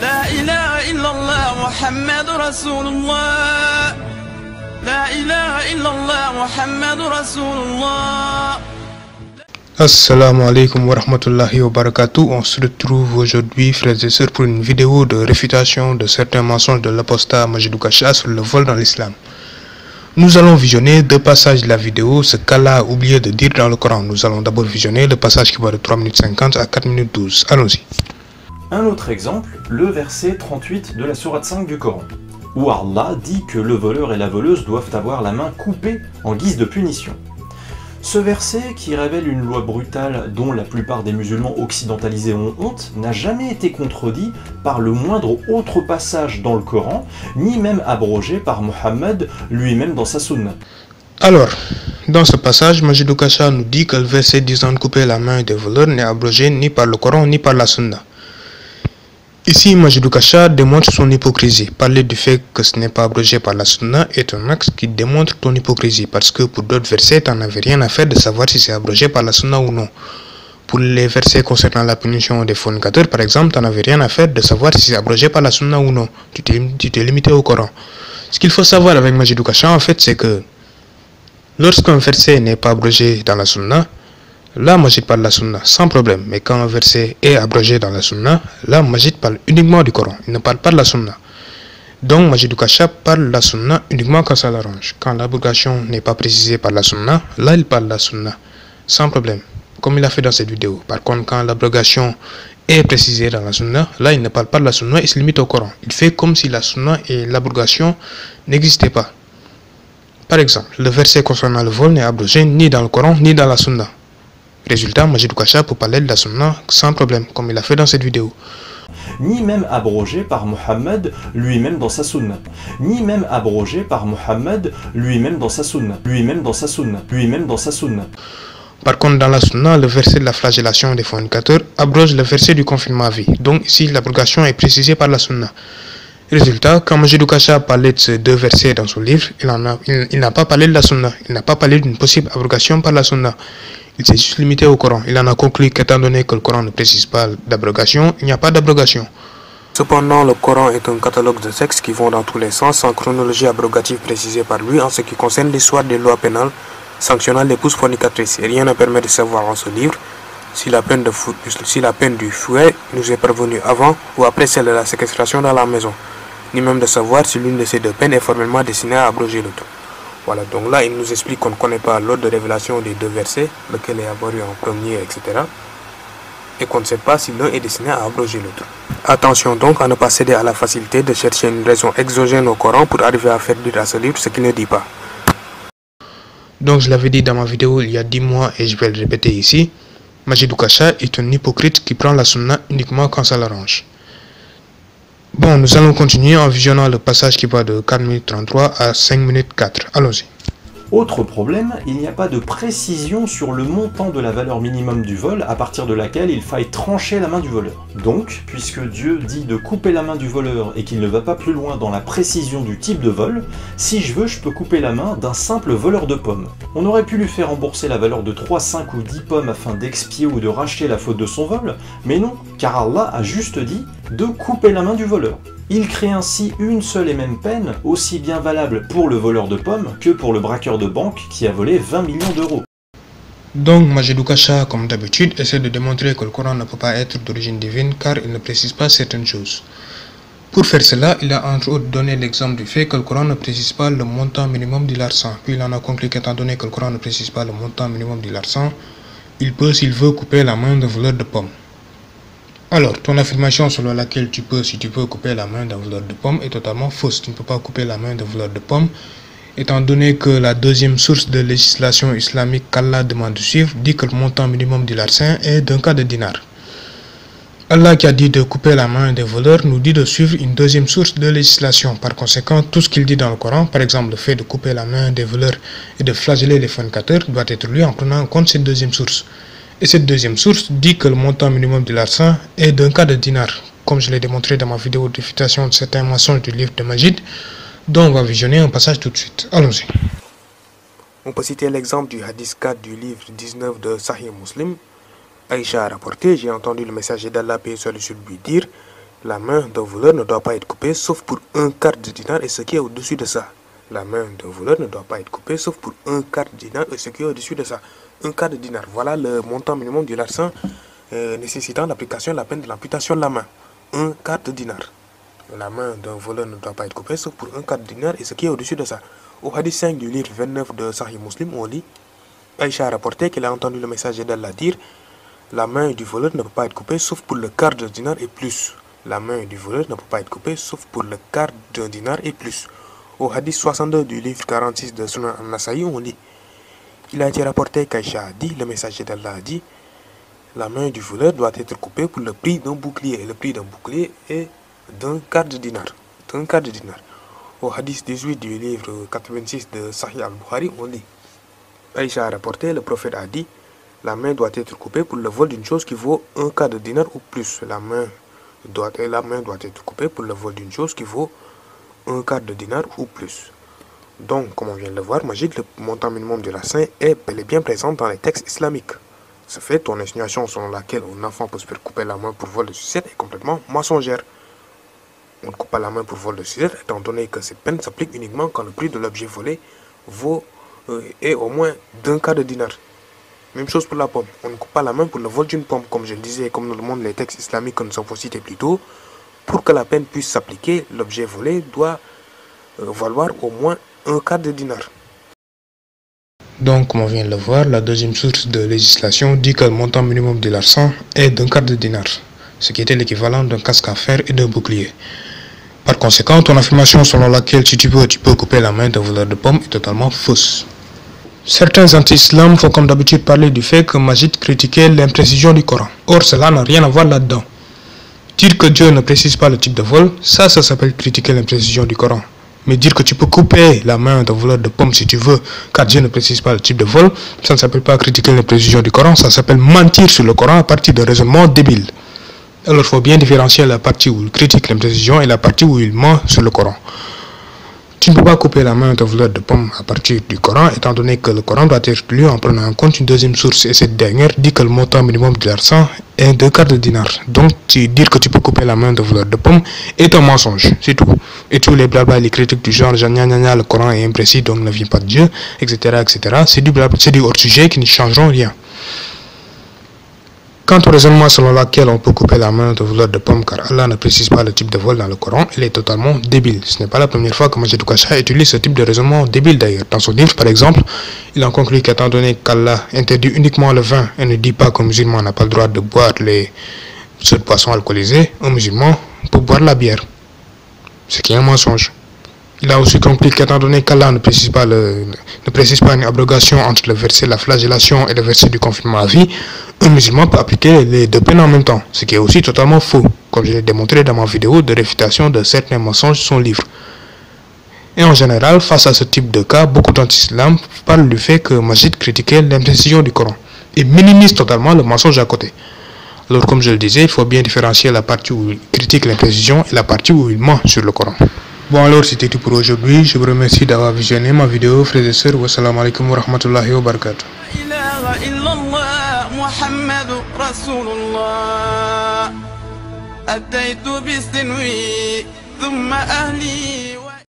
لا إله إلا الله محمد رسول الله لا إله إلا الله محمد رسول الله. Assalamu alaikum wa rahmatullahi wa barakatuh. On se retrouve aujourd'hui, frères et sœurs, pour une vidéo de réfutation de certains mensonges de l'apostat Majidou Kacha sur le vol dans l'islam. Nous allons visionner deux passages de la vidéo, ce qu'Allah a oublié de dire dans le Coran. Nous allons d'abord visionner le passage qui va de 3 minutes 50 à 4 minutes 12. Allons-y. Un autre exemple, le verset 38 de la sourate 5 du Coran, où Allah dit que le voleur et la voleuse doivent avoir la main coupée en guise de punition. Ce verset, qui révèle une loi brutale dont la plupart des musulmans occidentalisés ont honte, n'a jamais été contredit par le moindre autre passage dans le Coran, ni même abrogé par Mohammed lui-même dans sa sunna. Alors, dans ce passage, Majidou Kacha nous dit que le verset disant de couper la main des voleurs n'est abrogé ni par le Coran ni par la sunna. Ici, Majidou Kacha démontre son hypocrisie. Parler du fait que ce n'est pas abrogé par la sunna est un acte qui démontre ton hypocrisie, parce que pour d'autres versets, tu n'en avais rien à faire de savoir si c'est abrogé par la sunna ou non. Pour les versets concernant la punition des fornicateurs, par exemple, tu n'en avais rien à faire de savoir si c'est abrogé par la sunna ou non. Tu t'es limité au Coran. Ce qu'il faut savoir avec Majidou Kacha, en fait, c'est que lorsqu'un verset n'est pas abrogé dans la sunna, là, Majid parle de la sunna, sans problème. Mais quand un verset est abrogé dans la sunna, là, Majid parle uniquement du Coran. Il ne parle pas de la sunna. Donc, Majidou Kacha parle de la sunna uniquement quand ça l'arrange. Quand l'abrogation n'est pas précisée par la sunna, là, il parle de la sunna, sans problème. Comme il a fait dans cette vidéo. Par contre, quand l'abrogation est précisée dans la sunna, là, il ne parle pas de la sunna, il se limite au Coran. Il fait comme si la sunna et l'abrogation n'existaient pas. Par exemple, le verset concernant le vol n'est abrogé ni dans le Coran, ni dans la sunna. Résultat, Majidou Kacha peut parler de la sunna sans problème, comme il a fait dans cette vidéo. Ni même abrogé par Mohammed lui-même dans sa sunna. Ni même abrogé par Mohammed lui-même dans sa sunna. Lui-même dans sa sunna. Lui-même dans sa sunna. Par contre, dans la sunna, le verset de la flagellation des fornicateurs abroge le verset du confinement à vie. Donc ici, l'abrogation est précisée par la sunna. Résultat, quand Majidou Kacha a parlé de ces deux versets dans son livre, il n'a pas parlé de la sunna. Il n'a pas parlé d'une possible abrogation par la sunna. Il s'est juste limité au Coran. Il en a conclu qu'étant donné que le Coran ne précise pas d'abrogation, il n'y a pas d'abrogation. Cependant, le Coran est un catalogue de textes qui vont dans tous les sens, sans chronologie abrogative précisée par lui en ce qui concerne l'histoire des lois pénales sanctionnant l'épouse fornicatrice. Et rien ne permet de savoir en ce livre si la peine du fouet nous est parvenue avant ou après celle de la séquestration dans la maison, ni même de savoir si l'une de ces deux peines est formellement destinée à abroger l'autre. Voilà, donc là, il nous explique qu'on ne connaît pas l'ordre de révélation des deux versets, lequel est apparu en premier, etc. Et qu'on ne sait pas si l'un est destiné à abroger l'autre. Attention donc à ne pas céder à la facilité de chercher une raison exogène au Coran pour arriver à faire dire à ce livre ce qu'il ne dit pas. Donc je l'avais dit dans ma vidéo il y a 10 mois et je vais le répéter ici, Majidou Kacha est un hypocrite qui prend la sunna uniquement quand ça l'arrange. Bon, nous allons continuer en visionnant le passage qui va de 4 minutes 33 à 5 minutes 4. Allons-y. Autre problème, il n'y a pas de précision sur le montant de la valeur minimum du vol à partir de laquelle il faille trancher la main du voleur. Donc, puisque Dieu dit de couper la main du voleur et qu'il ne va pas plus loin dans la précision du type de vol, si je veux, je peux couper la main d'un simple voleur de pommes. On aurait pu lui faire rembourser la valeur de 3, 5 ou 10 pommes afin d'expier ou de racheter la faute de son vol, mais non, car Allah a juste dit de couper la main du voleur. Il crée ainsi une seule et même peine, aussi bien valable pour le voleur de pommes que pour le braqueur de banque qui a volé 20 millions d'euros. Donc Majidou Kacha, comme d'habitude, essaie de démontrer que le Coran ne peut pas être d'origine divine car il ne précise pas certaines choses. Pour faire cela, il a entre autres donné l'exemple du fait que le Coran ne précise pas le montant minimum du larcin. Puis il en a conclu qu'étant donné que le Coran ne précise pas le montant minimum du larcin, il peut, s'il veut, couper la main d'un voleur de pommes. Alors, ton affirmation selon laquelle si tu peux couper la main d'un voleur de pommes est totalement fausse. Tu ne peux pas couper la main d'un voleur de pommes, étant donné que la deuxième source de législation islamique qu'Allah demande de suivre dit que le montant minimum du larcin est d'un quart de dinar. Allah qui a dit de couper la main des voleurs nous dit de suivre une deuxième source de législation. Par conséquent, tout ce qu'il dit dans le Coran, par exemple le fait de couper la main des voleurs et de flageller les fornicateurs, doit être lu en prenant en compte cette deuxième source. Et cette deuxième source dit que le montant minimum du larcin est d'un quart de dinar, comme je l'ai démontré dans ma vidéo de réfutation de certains mensonges du livre de Majid, dont on va visionner un passage tout de suite. Allons-y. On peut citer l'exemple du hadith 4 du livre 19 de Sahih Muslim. Aïcha a rapporté, j'ai entendu le messager d'Allah paix soit lui dire La main d'un voleur ne doit pas être coupée sauf pour un quart de dinar et ce qui est au-dessus de ça. La main d'un voleur ne doit pas être coupée sauf pour un quart de dinar et ce qui est au-dessus de ça. Un quart de dinar, voilà le montant minimum du larcin nécessitant l'application de la peine de l'amputation de la main. Un quart de dinar. La main d'un voleur ne doit pas être coupée sauf pour un quart de dinar et ce qui est au-dessus de ça. Au hadith 5 du livre 29 de Sahih Muslim, on lit Aïcha a rapporté qu'elle a entendu le messager d'Allah dire la main du voleur ne peut pas être coupée sauf pour le quart de dinar et plus. La main du voleur ne peut pas être coupée sauf pour le quart d'un dinar et plus. Au hadith 62 du livre 46 de Sunan al-Nasa'i, on lit il a été rapporté qu'Aïcha a dit, le messager d'Allah a dit la main du voleur doit être coupée pour le prix d'un bouclier. Et le prix d'un bouclier est d'un quart de dinar. D'un quart de dinar. Au hadith 18 du livre 86 de Sahih al-Bukhari, on lit Aïcha a rapporté, le prophète a dit la main doit être coupée pour le vol d'une chose qui vaut un quart de dinar ou plus. La main doit être coupée pour le vol d'une chose qui vaut un quart de dinar ou plus. Donc, comme on vient de le voir, Majid, le montant minimum du larcin est bel et bien présent dans les textes islamiques. Ce fait, ton insinuation selon laquelle un enfant peut se faire couper la main pour vol de sucette est complètement mensongère. On ne coupe pas la main pour vol de sucette, étant donné que ces peines s'appliquent uniquement quand le prix de l'objet volé est au moins d'un quart de dinar. Même chose pour la pomme. On ne coupe pas la main pour le vol d'une pomme, comme je le disais, comme nous le montrent les textes islamiques que nous avons cités plus tôt. Pour que la peine puisse s'appliquer, l'objet volé doit valoir au moins un quart de dinar. Donc, comme on vient de le voir, la deuxième source de législation dit que le montant minimum de larcin est d'un quart de dinar, ce qui était l'équivalent d'un casque à fer et d'un bouclier. Par conséquent, ton affirmation selon laquelle si tu peux couper la main d'un voleur de pommes est totalement fausse. Certains anti-islam font comme d'habitude parler du fait que Majid critiquait l'imprécision du Coran. Or, cela n'a rien à voir là-dedans. Dire que Dieu ne précise pas le type de vol, ça s'appelle critiquer l'imprécision du Coran. Mais dire que tu peux couper la main d'un voleur de pommes si tu veux, car Dieu ne précise pas le type de vol, ça ne s'appelle pas critiquer l'imprécision du Coran, ça s'appelle mentir sur le Coran à partir de raisonnements débiles. Alors il faut bien différencier la partie où il critique l'imprécision et la partie où il ment sur le Coran. Tu ne peux pas couper la main d'un voleur de pommes à partir du Coran, étant donné que le Coran doit être lu en prenant en compte une deuxième source, et cette dernière dit que le montant minimum de larcin est d'un quart de dinar. Donc, dire que tu peux couper la main d'un voleur de pommes est un mensonge, c'est tout. Et tous les blabla, les critiques du genre, le Coran est imprécis, donc ne vient pas de Dieu, etc., etc., c'est du blabla, c'est du hors-sujet qui ne changeront rien. Quant au raisonnement selon lequel on peut couper la main d'un voleur de pommes car Allah ne précise pas le type de vol dans le Coran, il est totalement débile. Ce n'est pas la première fois que Majid Doukacha utilise ce type de raisonnement débile d'ailleurs. Dans son livre par exemple, il en conclut qu'étant donné qu'Allah interdit uniquement le vin et ne dit pas qu'un musulman n'a pas le droit de boire les seuls boissons alcoolisées, un musulman peut boire la bière. Ce qui est un mensonge. Il a aussi conclu qu'étant donné qu'Allah ne précise pas une abrogation entre le verset de la flagellation et le verset du confinement à vie, un musulman peut appliquer les deux peines en même temps, ce qui est aussi totalement faux, comme je l'ai démontré dans ma vidéo de réfutation de certains mensonges de son livre. Et en général, face à ce type de cas, beaucoup d'anti-islam parlent du fait que Majid critiquait l'imprécision du Coran et minimise totalement le mensonge à côté. Alors comme je le disais, il faut bien différencier la partie où il critique l'imprécision et la partie où il ment sur le Coran. Bon alors c'était tout pour aujourd'hui, je vous remercie d'avoir visionné ma vidéo, frères et sœurs, wassalamu alaikum wa rahmatullahi wa barakatuh. أتيت بالسنوي ثم أهلي